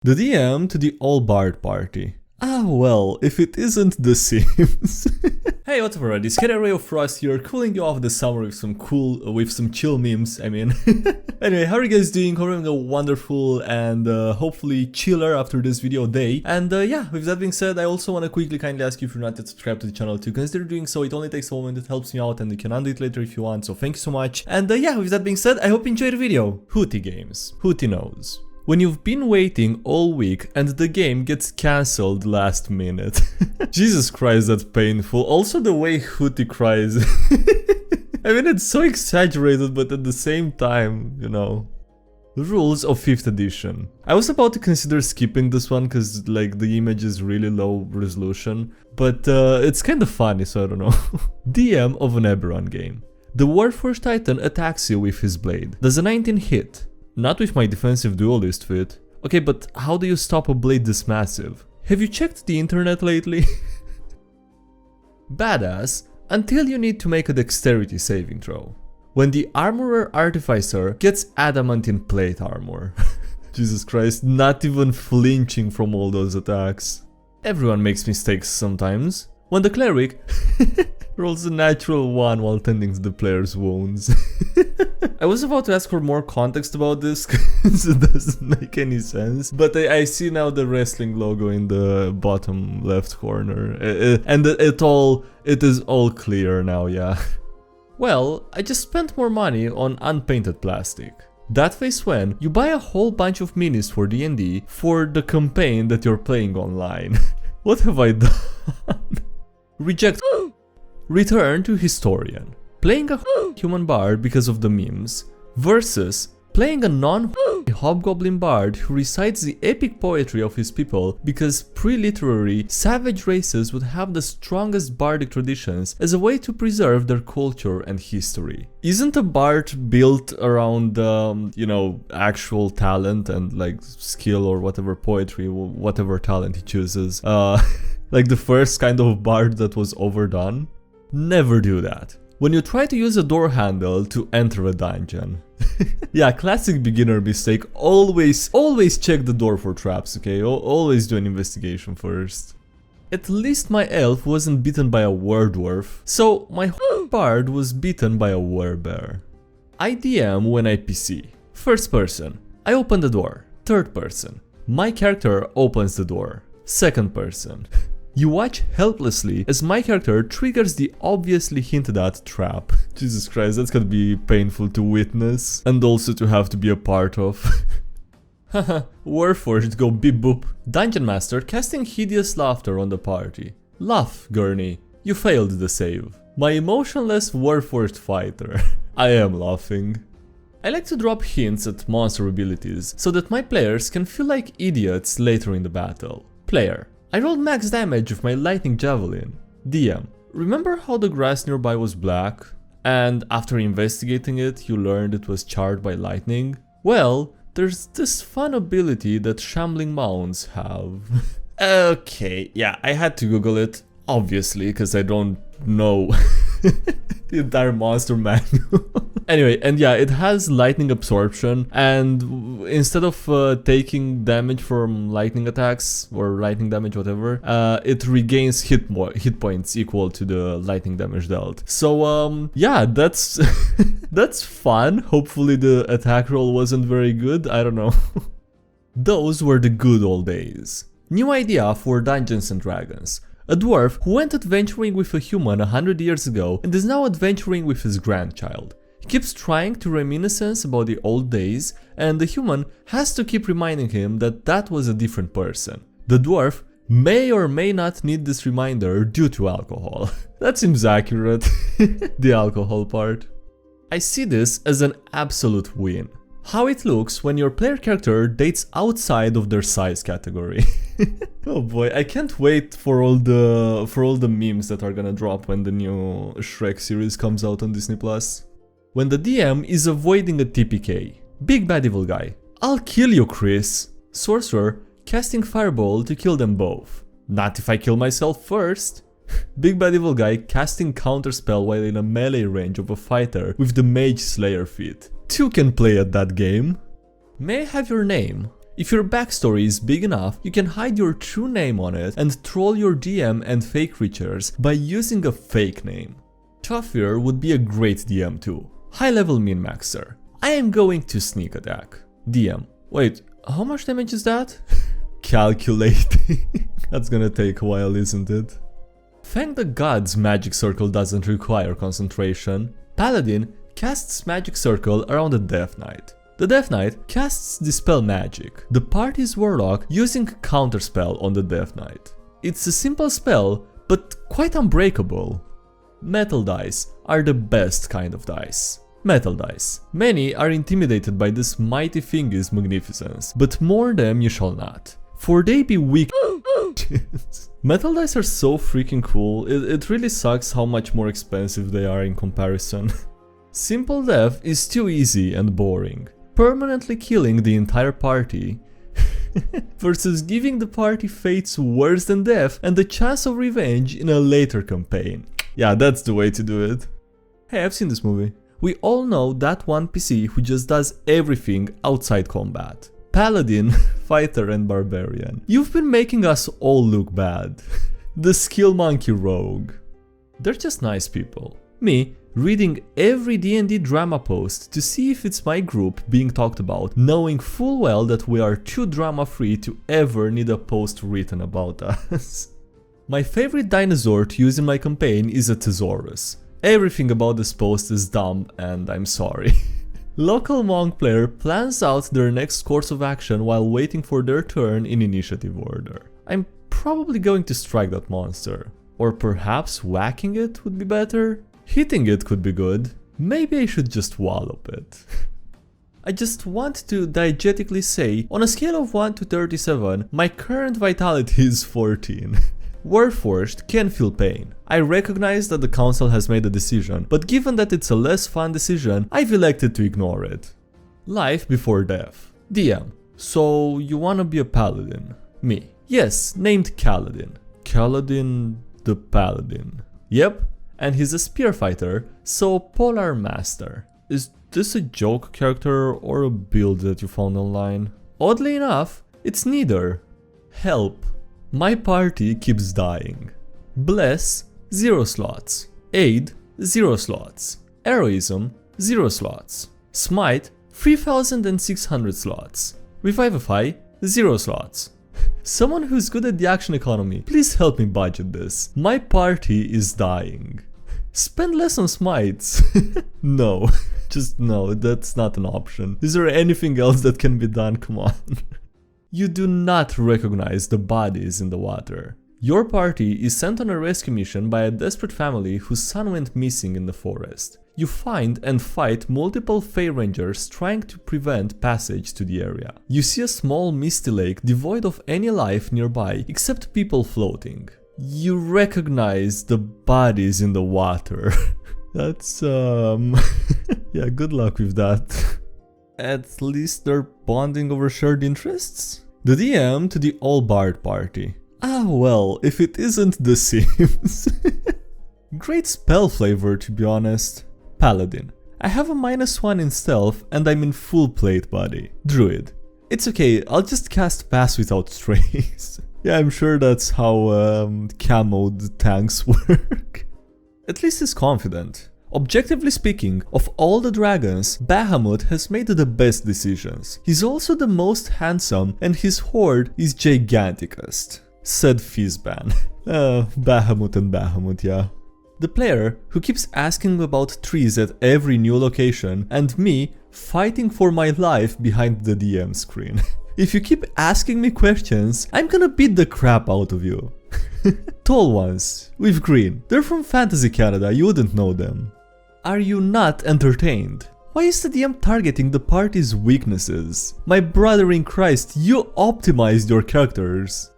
The DM to the all bard party. Ah well, if it isn't The Sims. Hey, what's up everybody, SkyDieRay of Frost here, cooling you off the summer with some chill memes, I mean. Anyway, how are you guys doing? Hope you're having a wonderful and hopefully chiller after this video day. And yeah, with that being said, I also want to quickly kindly ask you if you're not yet subscribed to the channel to consider doing so. It only takes a moment, it helps me out, and you can undo it later if you want, so thank you so much. And yeah, with that being said, I hope you enjoyed the video. Hooty games. Hooty knows. When you've been waiting all week and the game gets cancelled last minute. Jesus Christ, that's painful. Also the way Hooty cries. I mean, it's so exaggerated, but at the same time, you know. Rules of 5th edition. I was about to consider skipping this one because like the image is really low resolution. But it's kind of funny, so I don't know. DM of an Eberron game. The Warforged Titan attacks you with his blade. Does a 19 hit? Not with my defensive duelist fit. Okay, but how do you stop a blade this massive? Have you checked the internet lately? Badass, until you need to make a dexterity saving throw. When the Armorer Artificer gets adamantine plate armor. Jesus Christ, not even flinching from all those attacks. Everyone makes mistakes sometimes. When the Cleric rolls a natural 1 while tending to the player's wounds. I was about to ask for more context about this because it doesn't make any sense, but I see now the wrestling logo in the bottom left corner, and it is all clear now, yeah. Well, I just spent more money on unpainted plastic. That face when you buy a whole bunch of minis for D&D for the campaign that you're playing online. What have I done? Reject. Return to Historian. Playing a human bard because of the memes versus playing a non-hobgoblin bard who recites the epic poetry of his people because pre-literary savage races would have the strongest bardic traditions as a way to preserve their culture and history. Isn't a bard built around, you know, actual talent and like skill or whatever poetry, whatever talent he chooses? Like the first kind of bard that was overdone? Never do that. When you try to use a door handle to enter a dungeon. Yeah, classic beginner mistake. Always check the door for traps, okay? Always do an investigation first. At least my elf wasn't bitten by a were-dwarf, so my bard was bitten by a were-bear. I DM when I PC. First person, I open the door. Third person, my character opens the door. Second person. You watch helplessly as my character triggers the obviously hinted at trap. Jesus Christ, that's gonna be painful to witness and also to have to be a part of. Haha, Warforged go beep boop. Dungeon Master casting hideous laughter on the party. Laugh, Gurney, you failed the save. My emotionless Warforged fighter. I am laughing. I like to drop hints at monster abilities so that my players can feel like idiots later in the battle. Player. I rolled max damage with my lightning javelin. DM. Remember how the grass nearby was black? And after investigating it, you learned it was charred by lightning? Well, there's this fun ability that shambling mounds have. Okay, yeah, I had to Google it, obviously, because I don't know the entire monster manual. Anyway, and yeah, it has lightning absorption, and instead of taking damage from lightning attacks or lightning damage, whatever, it regains hit points equal to the lightning damage dealt. So yeah, that's that's fun. Hopefully the attack roll wasn't very good, I don't know. Those were the good old days. New idea for Dungeons and Dragons. A dwarf who went adventuring with a human 100 years ago and is now adventuring with his grandchild. He keeps trying to reminiscence about the old days, and the human has to keep reminding him that that was a different person. The dwarf may or may not need this reminder due to alcohol. That seems accurate, the alcohol part. I see this as an absolute win. How it looks when your player character dates outside of their size category. Oh boy, I can't wait for all the memes that are gonna drop when the new Shrek series comes out on Disney+. When the DM is avoiding a TPK. Big bad evil guy. I'll kill you, Chris. Sorcerer casting fireball to kill them both. Not if I kill myself first. Big bad evil guy casting counterspell while in a melee range of a fighter with the mage slayer feat. Two can play at that game. May I have your name? If your backstory is big enough, you can hide your true name on it and troll your DM and fake creatures by using a fake name. Toughier would be a great DM too. High level min-maxer. I am going to sneak attack. DM. Wait, how much damage is that? Calculating. That's gonna take a while, isn't it? Thank the gods Magic Circle doesn't require concentration. Paladin casts Magic Circle around the Death Knight. The Death Knight casts Dispel Magic, the party's warlock, using Counterspell on the Death Knight. It's a simple spell, but quite unbreakable. Metal dice are the best kind of dice. Metal dice. Many are intimidated by this mighty thingy's magnificence, but mourn them you shall not, for they be weak. Metal dice are so freaking cool, it really sucks how much more expensive they are in comparison. Simple death is too easy and boring, permanently killing the entire party, versus giving the party fates worse than death and the chance of revenge in a later campaign. Yeah, that's the way to do it. Hey, I've seen this movie. We all know that one PC who just does everything outside combat. Paladin, Fighter and Barbarian. You've been making us all look bad. The Skill Monkey Rogue. They're just nice people. Me, reading every D&D drama post to see if it's my group being talked about, knowing full well that we are too drama free to ever need a post written about us. My favorite dinosaur to use in my campaign is a Thesaurus. Everything about this post is dumb and I'm sorry. Local monk player plans out their next course of action while waiting for their turn in initiative order. I'm probably going to strike that monster. Or perhaps whacking it would be better? Hitting it could be good. Maybe I should just wallop it. I just want to diegetically say, on a scale of 1 to 37, my current vitality is 14. Warforged can feel pain. I recognize that the council has made a decision, but given that it's a less fun decision, I've elected to ignore it. Life before death. DM. So you wanna be a paladin? Me. Yes, named Kaladin. Kaladin the Paladin. Yep, and he's a spear fighter, so Polar Master. Is this a joke character or a build that you found online? Oddly enough, it's neither. Help. My party keeps dying. Bless, 0 slots. Aid, 0 slots. Heroism, 0 slots. Smite, 3600 slots. Revivify, 0 slots. Someone who's good at the action economy, please help me budget this. My party is dying. Spend less on smites. No, just no, that's not an option. Is there anything else that can be done? Come on. You do not recognize the bodies in the water. Your party is sent on a rescue mission by a desperate family whose son went missing in the forest. You find and fight multiple Fey Rangers trying to prevent passage to the area. You see a small misty lake devoid of any life nearby except people floating. You recognize the bodies in the water. That's yeah, good luck with that. At least they're bonding over shared interests? The DM to the all-bard party. Ah well, if it isn't The Sims. Great spell flavor, to be honest. Paladin. I have a -1 in stealth and I'm in full plate body. Druid. It's okay, I'll just cast Pass Without Trace. Yeah, I'm sure that's how camoed tanks work. At least he's confident. Objectively speaking, of all the dragons, Bahamut has made the best decisions. He's also the most handsome and his horde is giganticest, said Fizzban. Bahamut and Bahamut, yeah. The player who keeps asking about trees at every new location and me fighting for my life behind the DM screen. If you keep asking me questions, I'm gonna beat the crap out of you. Tall ones, with green. They're from Fantasy Canada, you wouldn't know them. Are you not entertained? Why is the DM targeting the party's weaknesses? My brother in Christ, you optimized your characters.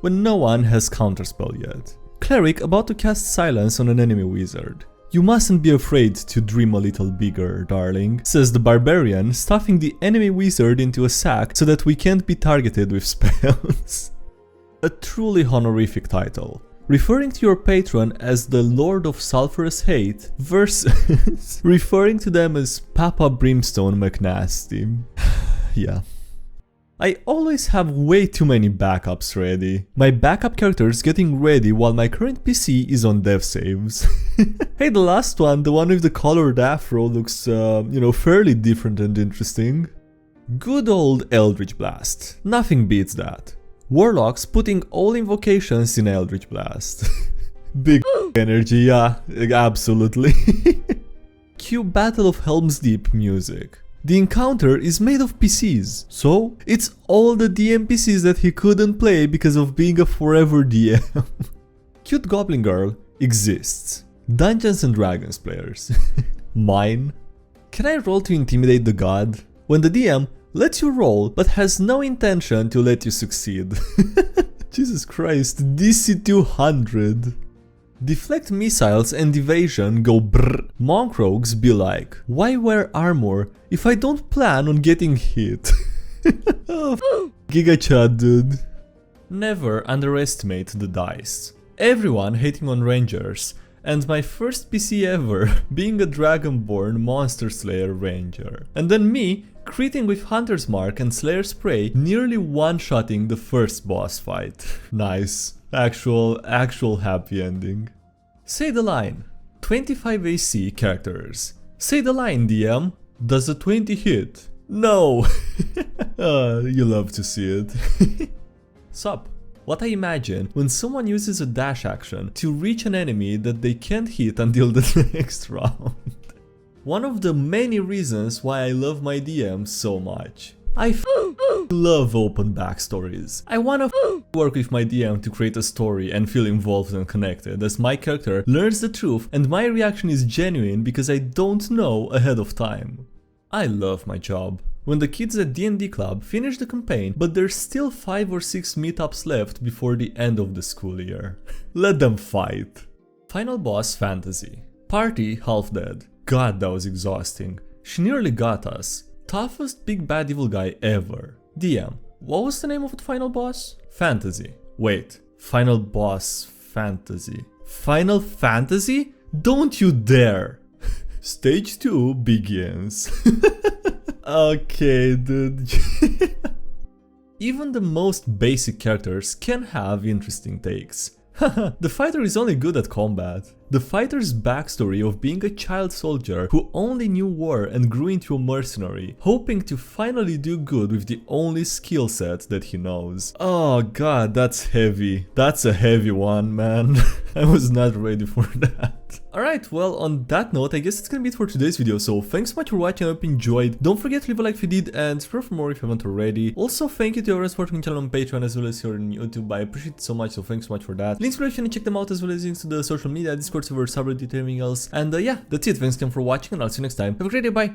When no one has Counterspell yet. Cleric about to cast Silence on an enemy wizard. You mustn't be afraid to dream a little bigger, darling, says the barbarian, stuffing the enemy wizard into a sack so that we can't be targeted with spells. A truly honorific title. Referring to your patron as the Lord of Sulphurous Hate versus referring to them as Papa Brimstone McNasty. Yeah. I always have way too many backups ready. My backup character is getting ready while my current PC is on dev saves. Hey, the last one, the one with the colored afro, looks, fairly different and interesting. Good old Eldritch Blast. Nothing beats that. Warlocks putting all invocations in Eldritch Blast. Big energy, yeah, absolutely. Cue Battle of Helm's Deep music. The encounter is made of PCs, so it's all the DM PCs that he couldn't play because of being a forever DM. Cute Goblin Girl exists. Dungeons and Dragons players. Mine. Can I roll to intimidate the god? When the DM lets you roll but has no intention to let you succeed. Jesus Christ, DC 200. Deflect missiles and evasion go brrr. Monk rogues be like, why wear armor if I don't plan on getting hit? Oh, Giga Chad, dude. Never underestimate the dice. Everyone hating on rangers, and my first PC ever being a Dragonborn Monster Slayer ranger. And then me critting with Hunter's Mark and Slayer's Prey, nearly one-shotting the first boss fight. Nice. Actual happy ending. Say the line. 25 AC characters. Say the line, DM. Does a 20 hit? No. You love to see it. Sup. What I imagine when someone uses a dash action to reach an enemy that they can't hit until the next round. One of the many reasons why I love my DM so much. I love open backstories. I wanna work with my DM to create a story and feel involved and connected as my character learns the truth and my reaction is genuine because I don't know ahead of time. I love my job. When the kids at D&D Club finish the campaign, but there's still 5 or 6 meetups left before the end of the school year. Let them fight. Final boss fantasy. Party half dead. God, that was exhausting. She nearly got us. Toughest big bad evil guy ever. DM, what was the name of the final boss? Fantasy. Wait, final boss fantasy. Final fantasy? Don't you dare! Stage 2 begins. Okay, dude. Even the most basic characters can have interesting takes. The fighter is only good at combat. The fighter's backstory of being a child soldier who only knew war and grew into a mercenary, hoping to finally do good with the only skill set that he knows. Oh god, that's heavy. That's a heavy one, man. I was not ready for that. Alright, well, on that note, I guess it's gonna be it for today's video, so thanks so much for watching, I hope you enjoyed. Don't forget to leave a like if you did, and subscribe for more if you haven't already. Also, thank you to everyone supporting the channel on Patreon as well as here on YouTube, I appreciate it so much, so thanks so much for that. Links below if you want to check them out, as well as links to the social media, Discord server, subreddit, everything else. And yeah, that's it, thanks again for watching, and I'll see you next time. Have a great day, bye!